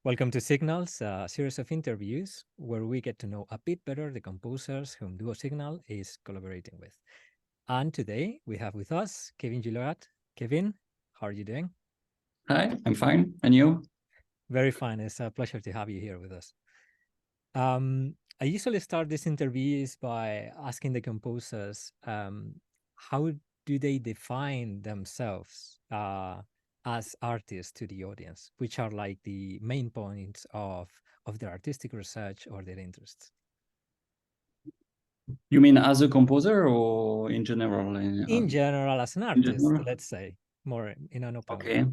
Welcome to Signals, a series of interviews where we get to know a bit better the composers whom Duo Signal is collaborating with. And today we have with us Kevin Juillerat. Kevin, how are you doing? Hi, I'm fine. And you? Very fine. It's a pleasure to have you here with us. I usually start these interviews by asking the composers how do they define themselves as artists to the audience, which are like the main points of their artistic research or their interests. You mean as a composer or in general? In general, as an artist, general? let's say, more in an open way. Okay.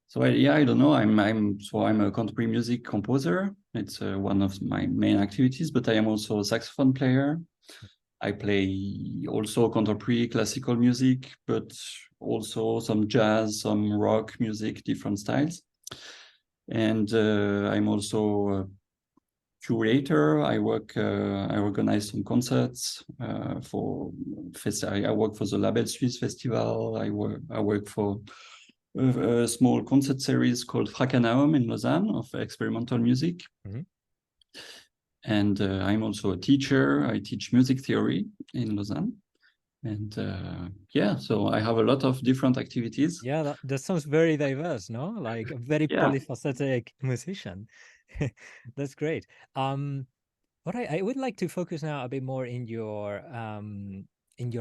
So I don't know. I'm a contemporary music composer. It's one of my main activities, but I am also a saxophone player. I play also contemporary classical music, but also some jazz, some rock music, different styles. And I'm also a curator. I organize some concerts for I work for the Label Suisse Festival. I work for a small concert series called Fracanaum in Lausanne of experimental music. Mm-hmm. And I'm also a teacher. I teach music theory in Lausanne. And so I have a lot of different activities. Yeah, that sounds very diverse, no? Like a very polyphacetic musician. That's great. What I would like to focus now a bit more in your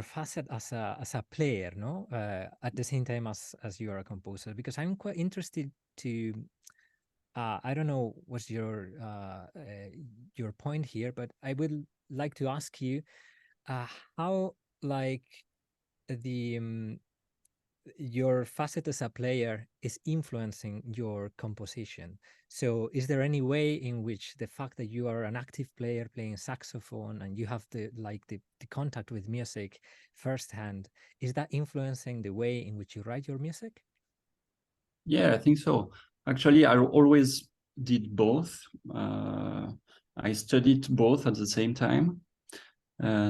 facet as a player, no? At the same time as you are a composer, because I'm quite interested to. I don't know what's your point here, but I would like to ask you how like the your facet as a player is influencing your composition. So is there any way in which the fact that you are an active player playing saxophone and you have the contact with music firsthand, is that influencing the way in which you write your music? Yeah, I think so. Actually, I always did both. I studied both at the same time.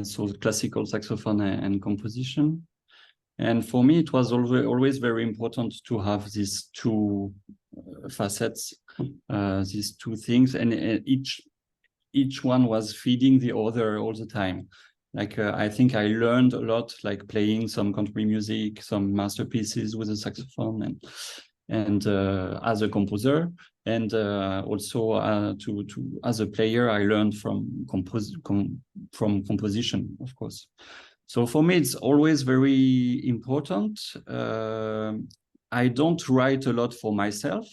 So classical saxophone and composition. And for me, it was always very important to have these two facets, these two things, and each one was feeding the other all the time. Like I think I learned a lot, like playing some contemporary music, some masterpieces with the saxophone, and as a composer, and also to as a player, I learned from composition, of course. So for me, it's always very important. I don't write a lot for myself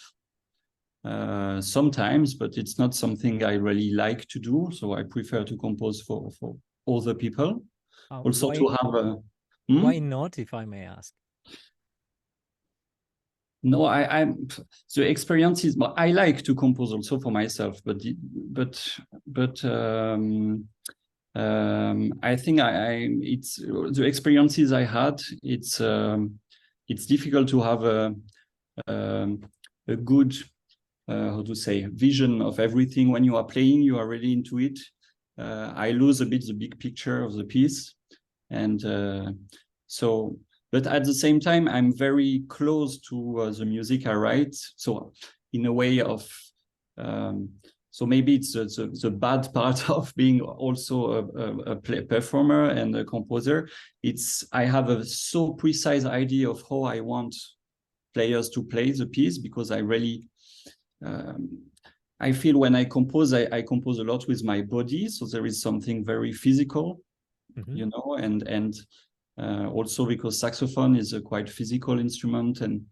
sometimes, but it's not something I really like to do. So I prefer to compose for other people. Also why, to have a... Why not, if I may ask? No, I'm the experiences. I like to compose also for myself, but I think it's the experiences I had. It's difficult to have a good how to say vision of everything when you are playing. You are really into it. I lose a bit the big picture of the piece, and so. But at the same time, I'm very close to the music I write. So in a way of so maybe it's the bad part of being also a performer and a composer. I have a so precise idea of how I want players to play the piece, because I really I feel when I compose, I compose a lot with my body. So there is something very physical, you know, and also because saxophone is a quite physical instrument, and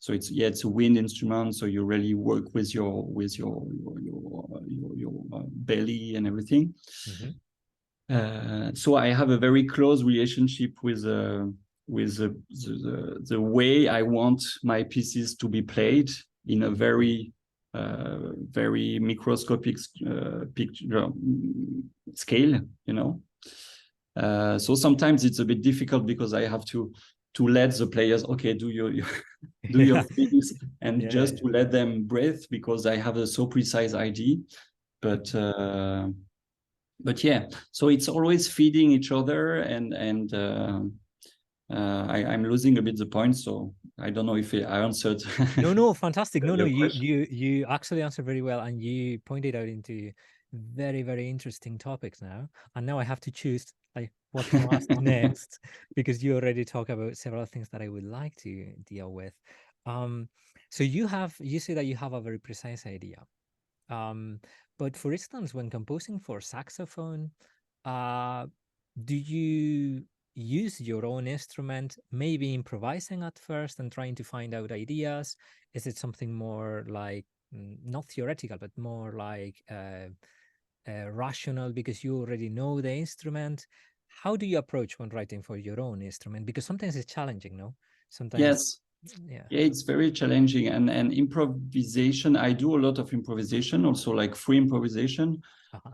so it's a wind instrument. So you really work with your belly and everything. So I have a very close relationship with the way I want my pieces to be played in a very microscopic picture scale, you know. So sometimes it's a bit difficult because I have to let the players, okay, do your things, and just to let them breathe, because I have a so precise idea. But yeah, so it's always feeding each other, and I'm losing a bit the point, so I don't know if I answered. No, fantastic. No, question. you actually answered very well, and you pointed out into very interesting topics now. And now I have to choose like what to ask next, because you already talked about several things that I would like to deal with. So you say that you have a very precise idea. But for instance, when composing for saxophone, uh, do you use your own instrument, maybe improvising at first and trying to find out ideas? Is it something more like not theoretical, but more like rational because you already know the instrument? How do you approach when writing for your own instrument? Because sometimes it's challenging, no? Sometimes, Yes. yeah. Yeah, it's very challenging. And improvisation, I do a lot of improvisation, also like free improvisation.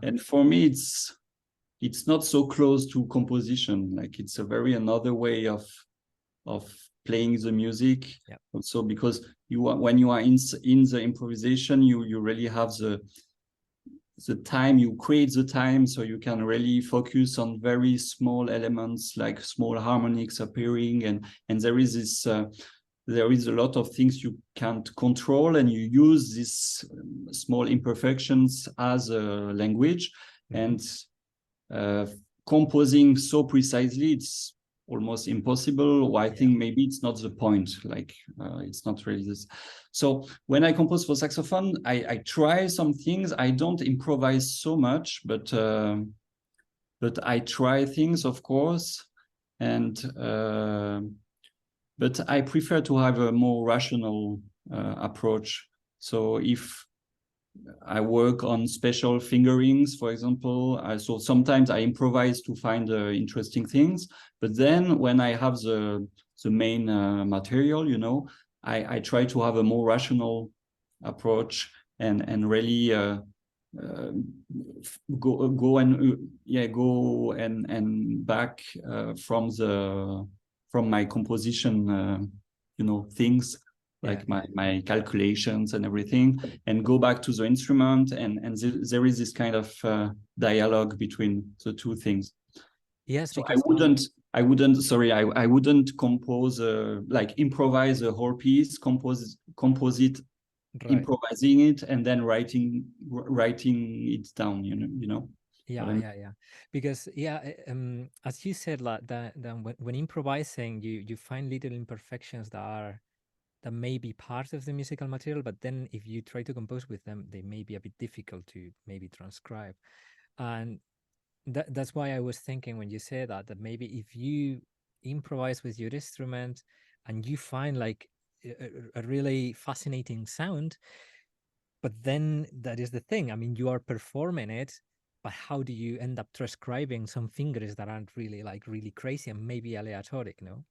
And for me, it's not so close to composition. Like it's a very another way of playing the music. Yeah. Also because when you are in the improvisation, you really have the time, you create the time, so you can really focus on very small elements like small harmonics appearing, and there is this there is a lot of things you can't control, and you use these small imperfections as a language. And composing so precisely, it's almost impossible. I think maybe it's not the point, like it's not really this. So when I compose for saxophone, I try some things. I don't improvise so much, but I try things, of course. And but I prefer to have a more rational approach. So if I work on special fingerings, for example, so sometimes I improvise to find interesting things. But then when I have the main material, you know, I try to have a more rational approach and really go and back from my composition, you know, things like my calculations and everything, and go back to the instrument, and there is this kind of dialogue between the two things. Yes, so because I wouldn't compose like improvise a whole piece, compose it, right, improvising it, and then writing it down, you know. Yeah. Because as you said, like that when improvising, you find little imperfections that may be part of the musical material, but then if you try to compose with them, they may be a bit difficult to maybe transcribe. And that's why I was thinking when you said that maybe if you improvise with your instrument and you find like a really fascinating sound, but then that is the thing. I mean, you are performing it, but how do you end up transcribing some fingers that aren't really like really crazy and maybe aleatoric, no?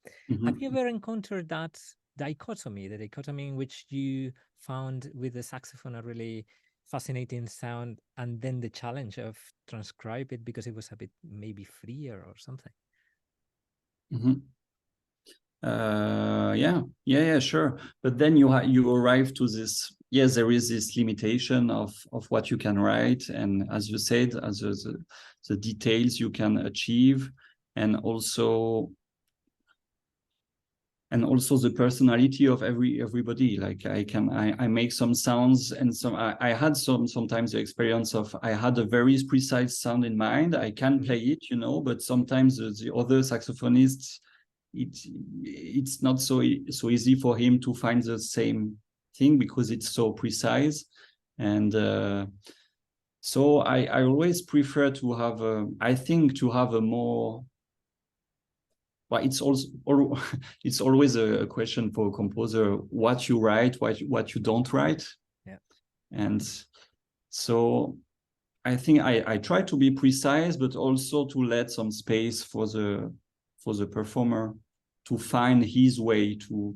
Have you ever encountered that dichotomy, the dichotomy in which you found with the saxophone a really fascinating sound, and then the challenge of transcribe it because it was a bit maybe freer or something? Yeah, sure. But then you arrive to this. Yes, there is this limitation of what you can write, and as you said, as the details you can achieve, and also the personality of everybody. Like I make some sounds, and I had sometimes the experience of I had a very precise sound in mind. I can play it, you know, but sometimes the other saxophonists, it's not so easy for him to find the same thing because it's so precise. And so I always prefer to have to have a more, well, it's always a question for a composer, what you write, what you don't write. Yeah. And so I think I try to be precise, but also to let some space for the performer to find his way to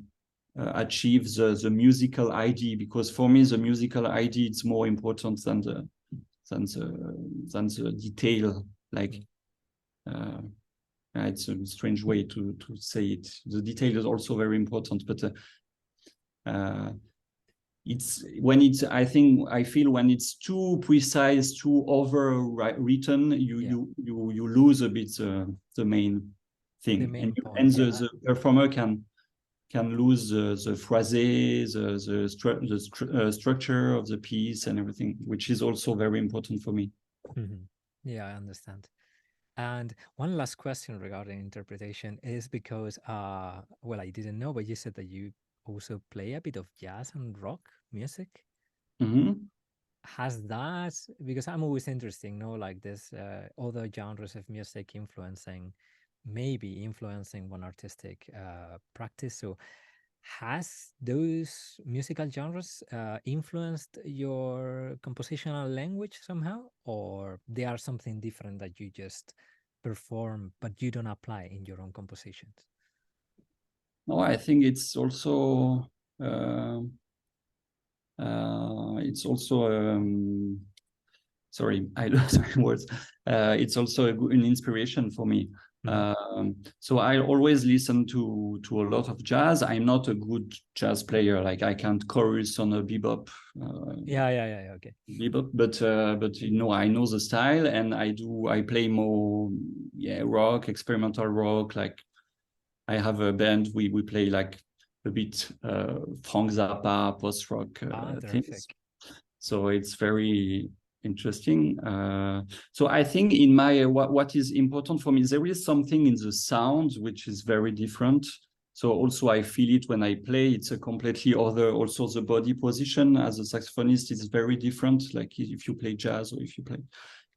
achieve the musical idea, because for me the musical idea is more important than the detail. Like it's a strange way to say it. The detail is also very important, but it's when it's I feel when it's too precise, too overwritten, you lose a bit the main thing, main point, and yeah. the performer can lose the phrase, the structure of the piece and everything, which is also very important for me. Yeah, I understand. And one last question regarding interpretation is because, well, I didn't know, but you said that you also play a bit of jazz and rock music. Has that, because I'm always interested, like this other genres of music maybe influencing one artistic practice. So has those musical genres influenced your compositional language somehow, or they are something different that you just perform but you don't apply in your own compositions? No, I think it's also sorry, I lost my words. It's also an inspiration for me. So I always listen to a lot of jazz. I'm not a good jazz player. Like I can't chorus on a bebop. Okay. Bebop, but I know the style, and I play more rock, experimental rock. Like I have a band. We play like a bit Frank Zappa, post rock things. So it's very interesting. So I think in my what is important for me, there is something in the sound which is very different. So also I feel it when I play. It's a completely other. Also the body position as a saxophonist is very different. Like if you play jazz or if you play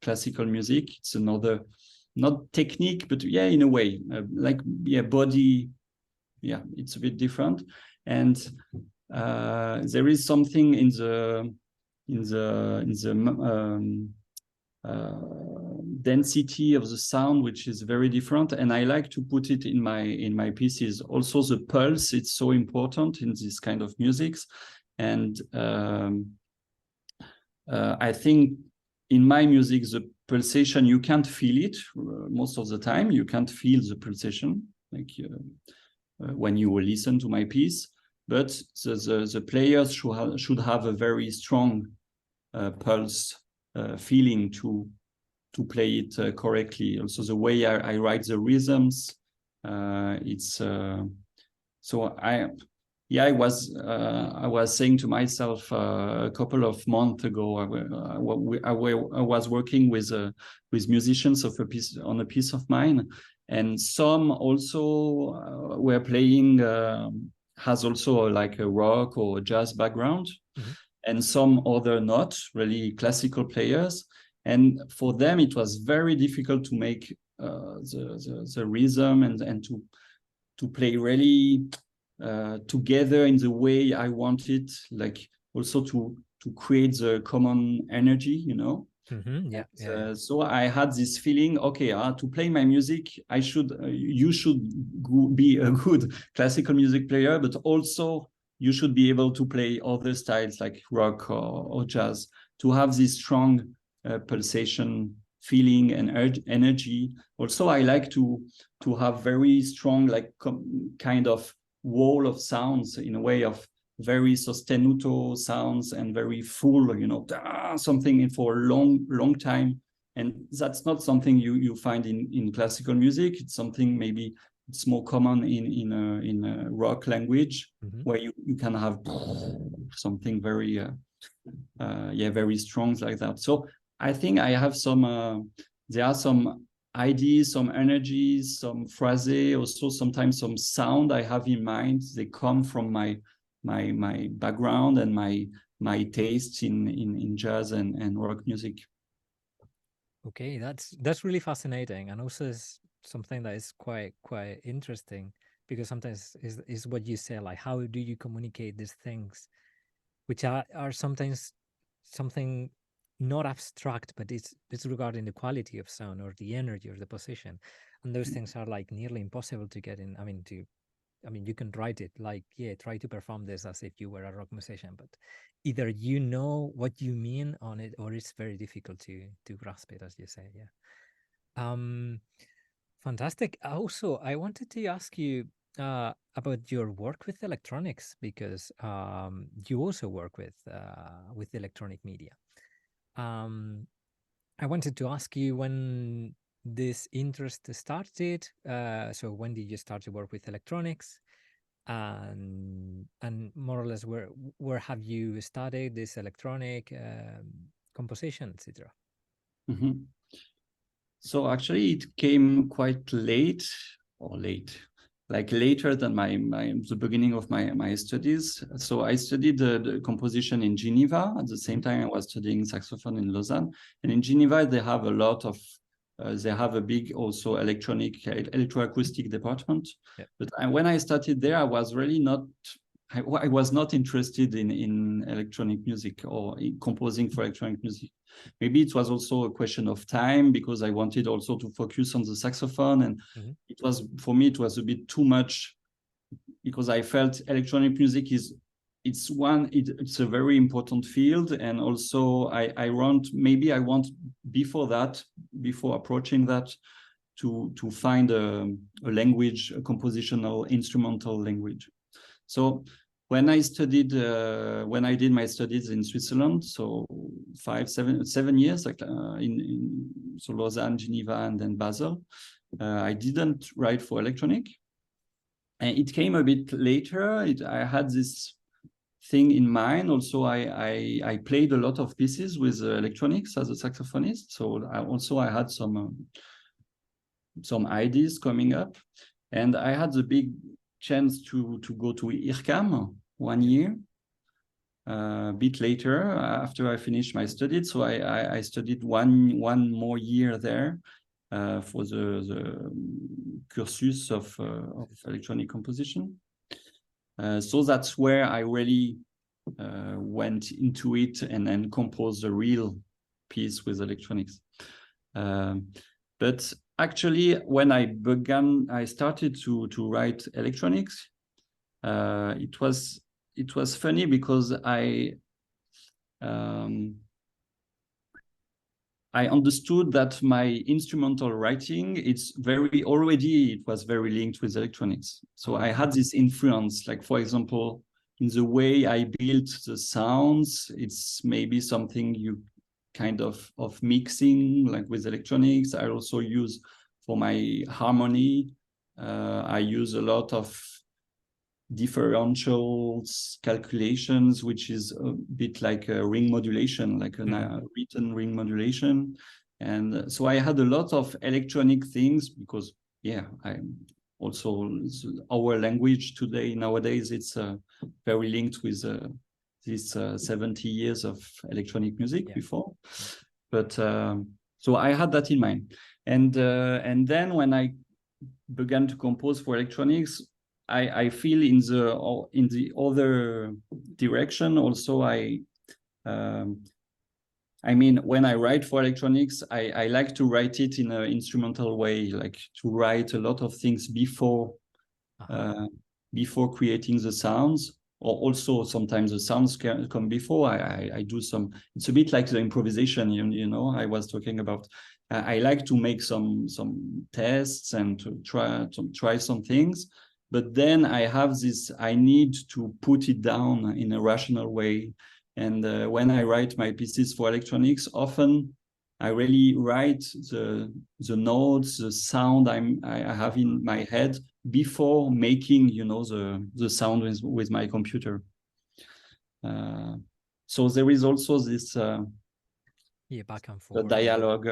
classical music, it's another, not technique, but in a way, body. Yeah, it's a bit different. And there is something in the density of the sound which is very different, and I like to put it in my pieces. Also the pulse, it's so important in this kind of musics, and I think in my music the pulsation, you can't feel it most of the time. You can't feel the pulsation like when you listen to my piece, but the players should have a very strong pulse feeling to play it correctly. Also the way I write the rhythms, it's so I was saying to myself a couple of months ago, I was working with musicians on a piece of mine, and some also were playing has also like a rock or a jazz background, and some other not really classical players. And for them, it was very difficult to make the rhythm and to play really together in the way I want it, like also to create the common energy, So I had this feeling, okay, to play my music, you should be a good classical music player, but also you should be able to play other styles like rock or jazz, to have this strong pulsation feeling and energy. Also, I like to have very strong, like kind of wall of sounds, in a way of very sostenuto sounds and very full, something for a long time. And that's not something you find in classical music. It's something maybe it's more common in a rock language, where you can have something very very strong like that. So I think I have there are some ideas, some energies, some phrase, also sometimes some sound I have in mind. They come from my background and my taste in jazz and rock music. Okay, that's really fascinating, and also is something that is quite interesting, because sometimes is what you say, like how do you communicate these things, which are sometimes something not abstract, but it's regarding the quality of sound or the energy or the position, and those things are like nearly impossible to get in. I mean, you can write it like, try to perform this as if you were a rock musician, but either you know what you mean on it, or it's very difficult to grasp it, as you say. Fantastic. Also, I wanted to ask you about your work with electronics, because you also work with electronic media. I wanted to ask you, when this interest started? So when did you start to work with electronics? And more or less, where have you studied this electronic composition, etc.? Mm-hmm. So actually, it came quite late, like later than the beginning of my studies. So I studied the composition in Geneva. At the same time, I was studying saxophone in Lausanne. And in Geneva, they have a lot of they have a big also electroacoustic department. Yeah. But when I started there, I was really not. I was not interested in electronic music or in composing for electronic music. Maybe it was also a question of time because I wanted also to focus on the saxophone, and it was, for me, it was a bit too much because I felt electronic music it's a very important field, and also I want before approaching that to find a language, a compositional instrumental language. So when I did my studies in Switzerland, so 7 years, like in so Lausanne, Geneva, and then Basel, I didn't write for electronic, and it came a bit later. I had this thing in mind. Also, I played a lot of pieces with electronics as a saxophonist, so I had some ideas coming up, and I had the big chance to go to IRCAM 1 year, a bit later after I finished my studies. So I studied one more year there for the cursus of electronic composition. So that's where I really went into it and then composed a real piece with electronics. But actually, when I started to write electronics, it was funny because I understood that my instrumental writing, it was very linked with electronics. So I had this influence, like, for example, in the way I built the sounds, it's maybe something you kind of mixing, like with electronics. I also use for my harmony, I use a lot of differentials calculations, which is a bit like a ring modulation, like a written ring modulation. And so I had a lot of electronic things because, yeah, I'm also, our language nowadays, it's very linked with this 70 years of electronic music before. But so I had that in mind. And then when I began to compose for electronics, I feel in the other direction also. I mean, when I write for electronics, I like to write it in an instrumental way, like to write a lot of things before creating the sounds, or also sometimes the sounds can come before. I do some. It's a bit like the improvisation, you know, I was talking about. I like to make some tests and to try some things. But then I need to put it down in a rational way. And when I write my pieces for electronics, often I really write the notes, the sound I have in my head before making, you know, the sound with my computer. So there is also this back and forth, dialogue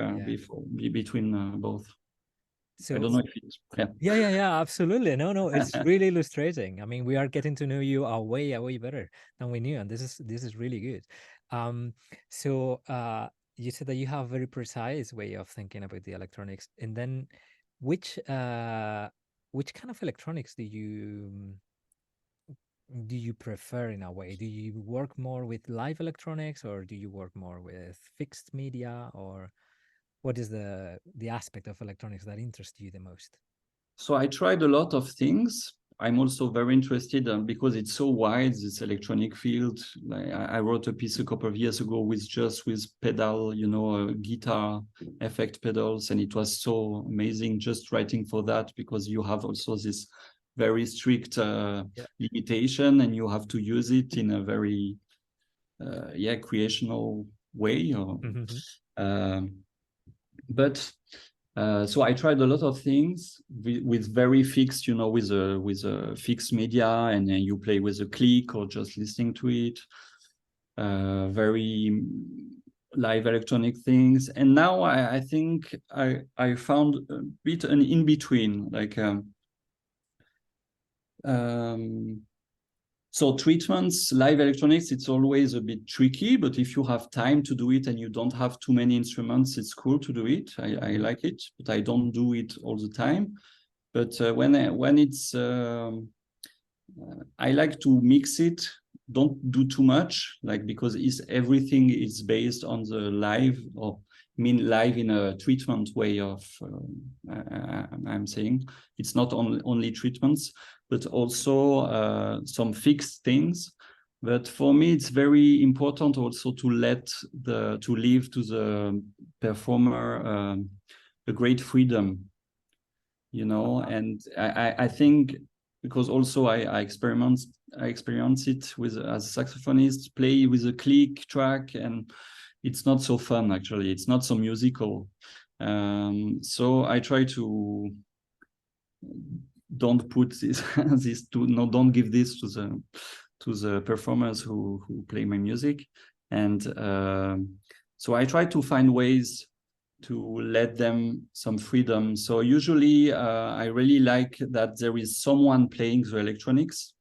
between both. So, I don't know if it's absolutely. No, it's really illustrating. I mean, we are getting to know you way better than we knew, and this is really good. So you said that you have a very precise way of thinking about the electronics, and then which kind of electronics do you prefer in a way? Do you work more with live electronics, or do you work more with fixed media, or what is the aspect of electronics that interests you the most? So I tried a lot of things. I'm also very interested because it's so wide, this electronic field. Like I wrote a piece a couple of years ago with pedal, you know, guitar effect pedals, and it was so amazing just writing for that, because you have also this very strict limitation, and you have to use it in a very creational way. But So I tried a lot of things with very fixed, you know, with a fixed media, and then you play with a click or just listening to it. Very live electronic things. And now I think I found a bit an in between, like so treatments, live electronics, it's always a bit tricky, but if you have time to do it and you don't have too many instruments, it's cool to do it. I like it, but I don't do it all the time. But when it's, I like to mix it. Don't do too much, like, because everything is based on the live, or live in a treatment way of, I'm saying. It's not only treatments, but also some fixed things. But for me, it's very important also to leave to the performer a great freedom, you know. And I think, because also I experience it with, as a saxophonist, play with a click track, and it's not so fun, actually. It's not so musical. So I try to don't put this don't give this to the performers who play my music. And so I try to find ways to let them some freedom. So usually I really like that there is someone playing the electronics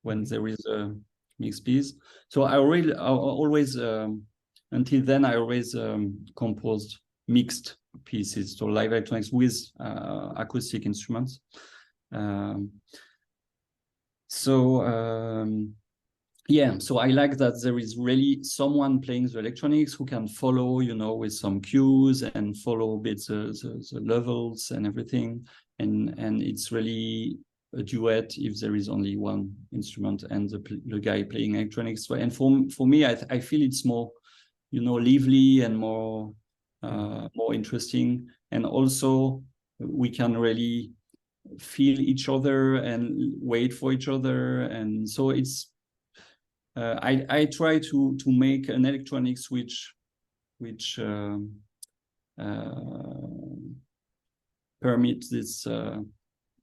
when there is a mixed piece. So I always until then I always composed mixed pieces, so live electronics with acoustic instruments. Yeah, so I like that there is really someone playing the electronics who can follow, you know, with some cues and follow a bit the levels and everything. And it's really a duet if there is only one instrument and the guy playing electronics. And for me, I feel it's more, you know, lively and more interesting. And also we can really feel each other and wait for each other. And so it's, I try to make an electronics which permit this,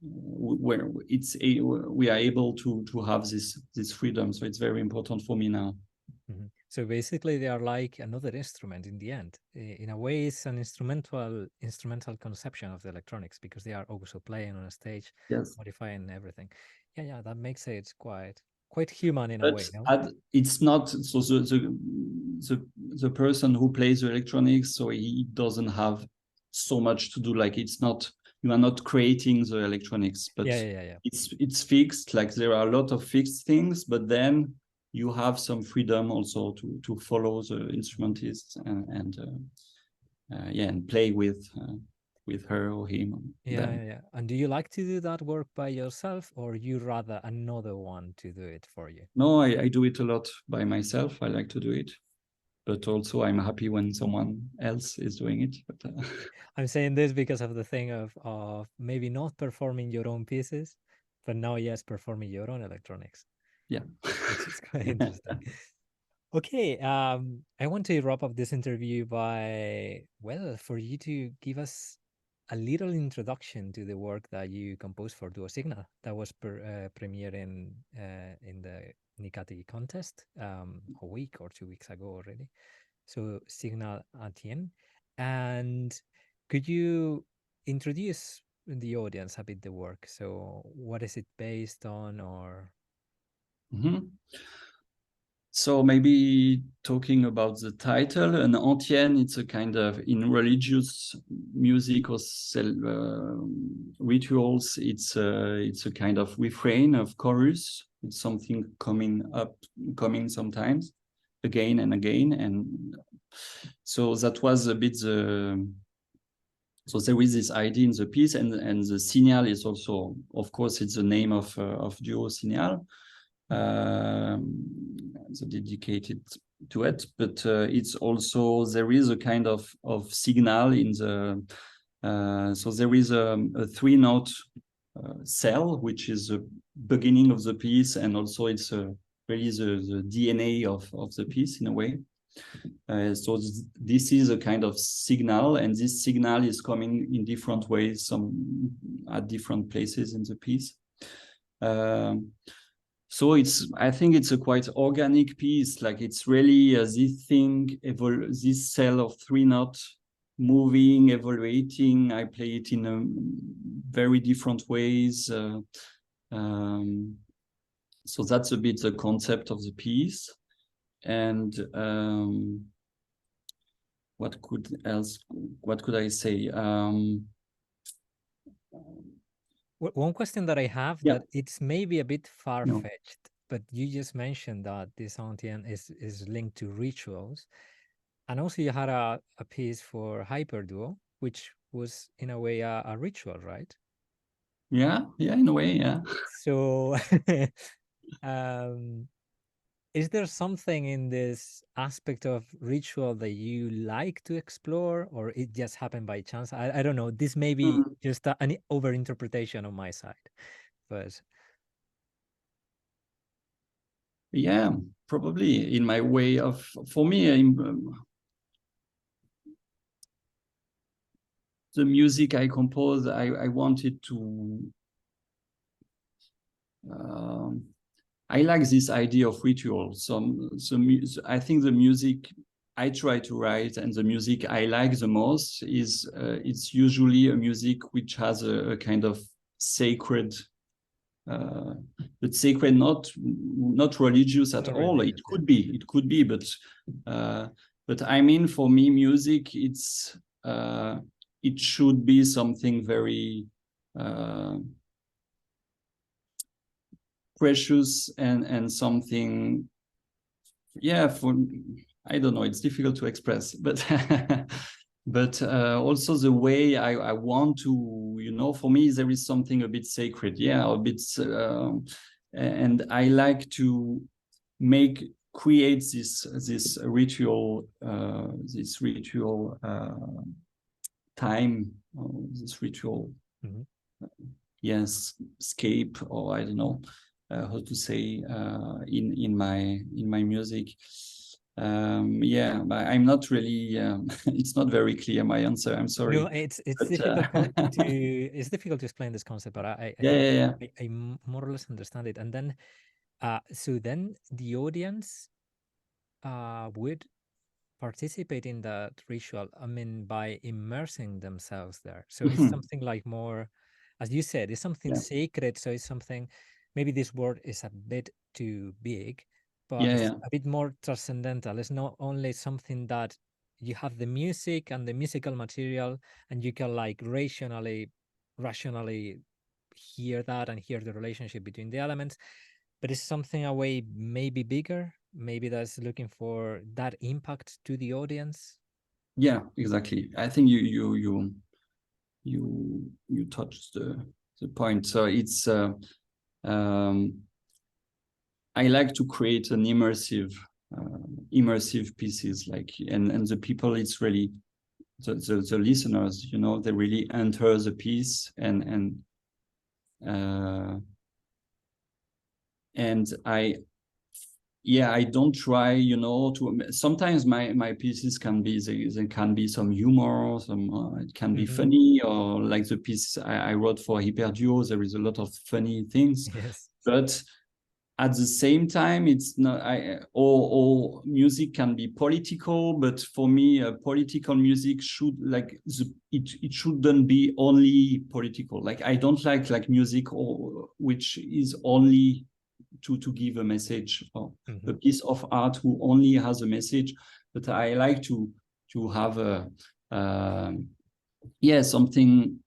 where we are able to have this freedom. So it's very important for me now. Mm-hmm. So basically they are like another instrument in the end. In a way, it's an instrumental conception of the electronics, because they are also playing on a stage, yes, modifying everything. Yeah, that makes it quite human in a way, no? It's not, so the person who plays the electronics, so he doesn't have so much to do. Like, it's not, you are not creating the electronics, but yeah. It's fixed. Like, there are a lot of fixed things, but then you have some freedom also to follow the instrumentist and play with her or him. Yeah. And do you like to do that work by yourself, or you rather another one to do it for you? No, I do it a lot by myself. I like to do it, but also I'm happy when someone else is doing it. But, I'm saying this because of the thing of maybe not performing your own pieces, but now, yes, performing your own electronics. Yeah. Which is quite interesting. Okay, I want to wrap up this interview by, well, for you to give us a little introduction to the work that you composed for Duo Signal that was premiered in the Nicati contest a week or 2 weeks ago already. So Signal Adrián. And could you introduce the audience a bit the work? So what is it based on, or? So maybe talking about the title, an Antienne, it's a kind of, in religious music or rituals, it's a kind of refrain of chorus. It's something coming sometimes again and again. And so that was a bit so there is this idea in the piece, and the signal is also, of course, it's the name of Duo Signal. Dedicated to it, but it's also, there is a kind of signal in the so there is a 3-note cell, which is the beginning of the piece, and also it's really the DNA of the piece in a way. So this is a kind of signal, and this signal is coming in different ways, some at different places in the piece. So I think it's a quite organic piece. Like it's really this thing, this cell of 3/0 moving, evaluating. I play it in very different ways. So that's a bit the concept of the piece. And what could I say? One question that I have, Yeah. that it's maybe a bit far-fetched, but you just mentioned that this Antien is linked to rituals. And also you had a piece for Hyperduo, which was in a way a ritual, right? Yeah, in a way, yeah. So is there something in this aspect of ritual that you like to explore, or it just happened by chance? I don't know. This may be just an overinterpretation on my side, but yeah, probably in my way of, for me, the music I compose, I wanted to. I like this idea of ritual. So I think the music I try to write and the music I like the most is it's usually a music which has a kind of sacred, but sacred, not religious at all. Religious, it could be, but I mean, for me, music, it should be something very precious and something, yeah, for, I don't know, it's difficult to express, but but also the way I want to, you know, for me there is something a bit sacred, yeah, a bit, and I like to create this ritual time, this ritual, yes, escape, or I don't know how to say in my music. Yeah, but I'm not really. It's not very clear, my answer. I'm sorry. No, it's difficult it's difficult to explain this concept, but I more or less understand it. And then, so then the audience would participate in that ritual, I mean, by immersing themselves there. So it's something like more, as you said, it's something sacred. So it's something, maybe this word is a bit too big, but it's a bit more transcendental. It's not only something that you have the music and the musical material, and you can like rationally hear that and hear the relationship between the elements, but it's something a way maybe bigger, maybe that's looking for that impact to the audience. Yeah, exactly. I think you touched the point. So it's I like to create an immersive pieces, like, and the people, it's really the listeners, you know, they really enter the piece, and I don't try, you know, to, sometimes my pieces can be, there can be some humor, some it can be funny, or like the piece I wrote for Hyperduo, there is a lot of funny things. Yes. But at the same time, it's not, or music can be political, but for me, political music should, like, it shouldn't be only political. Like, I don't like music which is only to give a message, or a piece of art who only has a message. But I like to have something.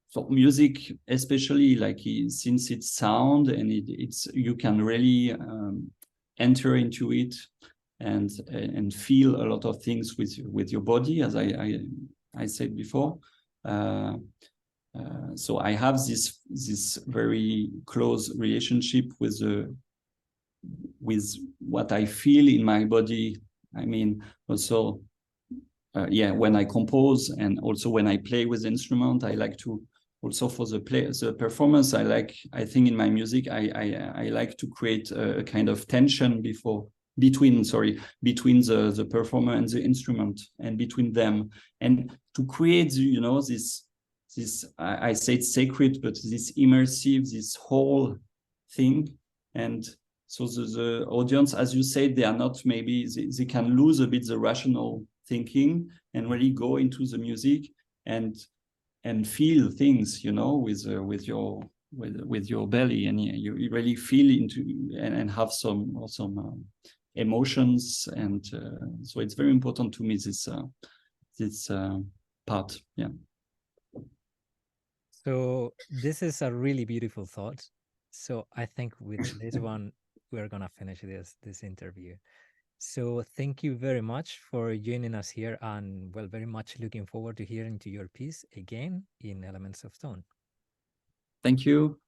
So music, especially, like, since it's sound, and it's you can really enter into it and feel a lot of things with your body, as I said before. So I have this very close relationship with what I feel in my body. I mean, also, when I compose, and also when I play with the instrument, I like to. Also for the performance, I think in my music, I like to create a kind of tension before between the performer and the instrument, and between them, and to create, you know, this I say it's sacred, but this immersive, this whole thing. And so the audience, as you said, they are not, maybe they can lose a bit the rational thinking and really go into the music and feel things, you know, with your belly, and you really feel into and have some emotions. And so it's very important to me, this part. Yeah. So this is a really beautiful thought. So I think with this one, we're gonna finish this interview. So thank you very much for joining us here, and well, very much looking forward to hearing to your piece again in Elements of Tone. Thank you.